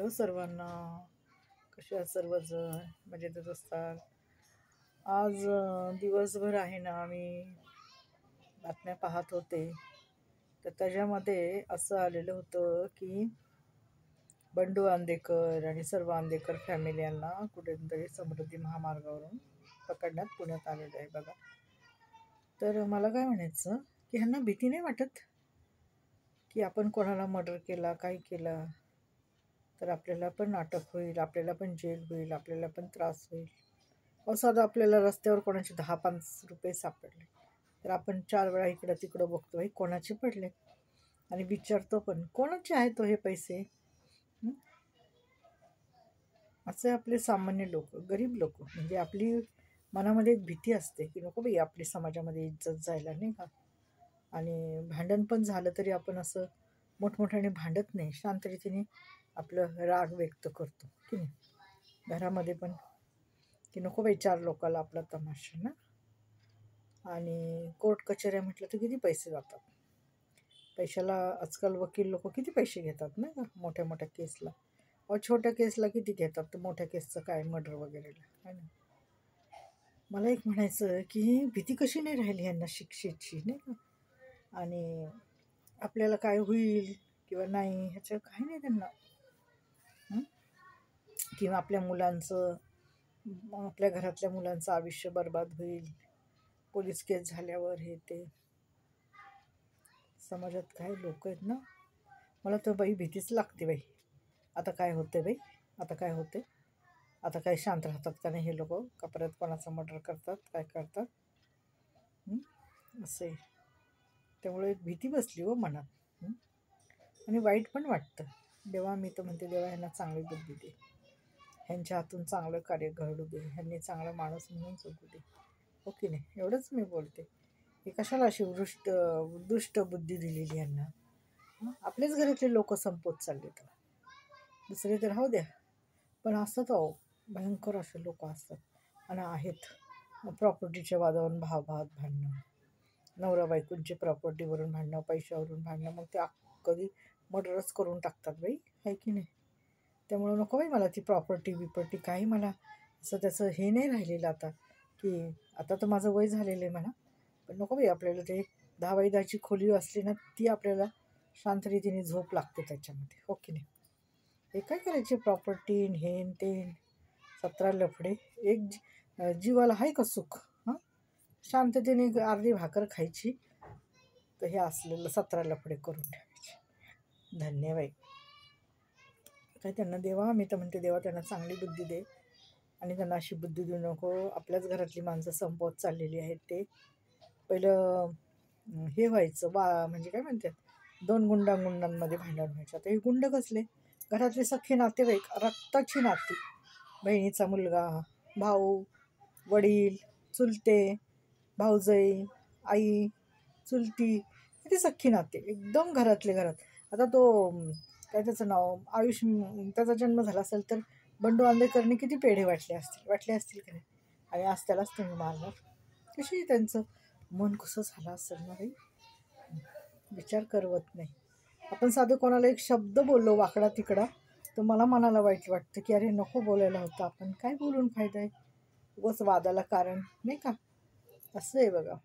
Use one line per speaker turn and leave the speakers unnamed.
Hello सर्वांना, कसे आहात सर्वजण? मजेतच असतात. आज दिवसभर आहे ना, मी बातम्या पाहत होते, तर त्याच्यामध्ये असं आलेलं होतं की बंडू आंदेकर आणि सर्व आंदेकर फॅमिली यांना कुठेतरी समृद्धी महामार्गावरून पकडण्यात पुण्यात आलेलं आहे बघा. तर मला काय म्हणायचं की ह्यांना भीती नाही वाटत की आपण कोणाला मर्डर केला, काय केला तर आपल्याला पण अटक होईल, आपल्याला पण जेल होईल, आपल्याला पण त्रास होईल. साधं आपल्याला रस्त्यावर कोणाचे 10-5 रुपये सापडले तर आपण 4 वेळा इकडं तिकडं बघतो, भाई कोणाचे पडले, आणि विचारतो पण कोणाचे आहेत तो हे पैसे. असे आपले सामान्य लोक, गरीब लोक, म्हणजे आपली मनामध्ये एक भीती असते की नको बाई आपली समाजामध्ये इज्जत जायला, नाही का. आणि भांडण पण झालं तरी आपण असं मोठमोठ्याने भांडत नाही, शांत रीतीने आपलं राग व्यक्त करतो की नाही घरामध्ये पण, की नको बाई 4 लोकाला आपला तमाशा ना. आणि कोर्ट कचेऱ्या म्हटलं तर किती पैसे जातात, पैशाला आजकाल वकील लोक किती पैसे घेतात नाही का मोठ्या मोठ्या केसला. छोट्या केसला किती घेतात, तर मोठ्या केसचं काय, मर्डर वगैरेला, आहे ना. मला एक म्हणायचं की भीती कशी नाही राहिली यांना शिक्षेची, नाही का. आणि आपल्याला काय होईल किंवा नाही ह्याचं काही नाही त्यांना. किंवा आपल्या मुलांचं, आपल्या घरातल्या मुलांचं आयुष्य बर्बाद होईल पोलीस केस झाल्यावर, हे ते. समाजात काय लोक आहेत ना, मला तर बाई भीतीच लागते बाई. आता काय होते बाई, आता काय होते, आता काय शांत राहतात का नाही हे लोक, का परत कोणाचा मर्डर करतात, काय करतात असे. त्यामुळे एक भीती बसली हो मनात. आणि वाईट पण वाटतं. देवा, मी तर म्हणते देवा ह्यांना चांगली बुद्धी दे, ह्यांच्या हातून चांगलं कार्य घडू दे, ह्यांनी चांगला माणूस म्हणून जगू दे, हो की नाही. एवढंच मी बोलते. हे कशाला अशी दुष्ट बुद्धी दिलेली यांना. आपल्याच घरातले लोक संपत चालले, तर दुसरे तर राहू द्या, पण असतात अहो भयंकर असे लोक असतात. आणि आहेत प्रॉपर्टीच्या वादावरून भावाभावात भांडणं, नवरा बायकोंची प्रॉपर्टीवरून भांडणं, पैशावरून भांडणं, मग ते कधी मर्डरच करून टाकतात बाई, आहे की नाही. त्यामुळं नको बाई मला ती प्रॉपर्टी काही, मला असं त्याचं हे नाही राहिलेलं आता, की आता तर माझं वय झालेलं आहे म्हणा, पण नको बाई आपल्याला ते 10 बाय 10ची खोली असली ना, ती आपल्याला शांत रीतीने झोप लागते त्याच्यामध्ये, हो की नाही. हे काय करायचे प्रॉपर्टी हेन तेन, 17 लफडे, एक जीवाला आहे का सुख. शांततेने अर्धी भाकर खायची, तर हे असलेलं 17 लफडे करून ठेवायचे. धन्यवाद. काय त्यांना देवा, मी तर म्हणते देवा त्यांना चांगली बुद्धी दे, आणि त्यांना अशी बुद्धी देऊ नको. आपल्याच घरातली माणसं संपवत चाललेली आहेत. ते पहिलं हे व्हायचं म्हणजे काय म्हणतात, 2 गुंडांमध्ये भांडण व्हायचं. आता हे गुंड कसले, घरातले सख्खे नातेवाईक, रक्ताची नाती, बहिणीचा मुलगा, भाऊ, वडील, चुलते, भाऊजाई, आई, चुलती, ते सख्खी नाते एकदम घरातले घरात. आता तो काय त्याचं नाव, त्याचा जन्म झाला असेल तर बंडू आंदेकरने किती पेढे वाटले असतील का नाही, आणि आज त्यालाच तुम्ही मारणार. कशी त्यांचं मन कसं झालं असेल ना बाई, विचार करवत नाही. आपण साधं कोणाला एक शब्द बोललो वाकडा तिकडा, तर मला मनाला वाईट वाटतं की अरे नको बोलायला होतं, आपण काय बोलून फायदा आहे, उगाच वादाला कारण, नाही का. असं आहे बघा.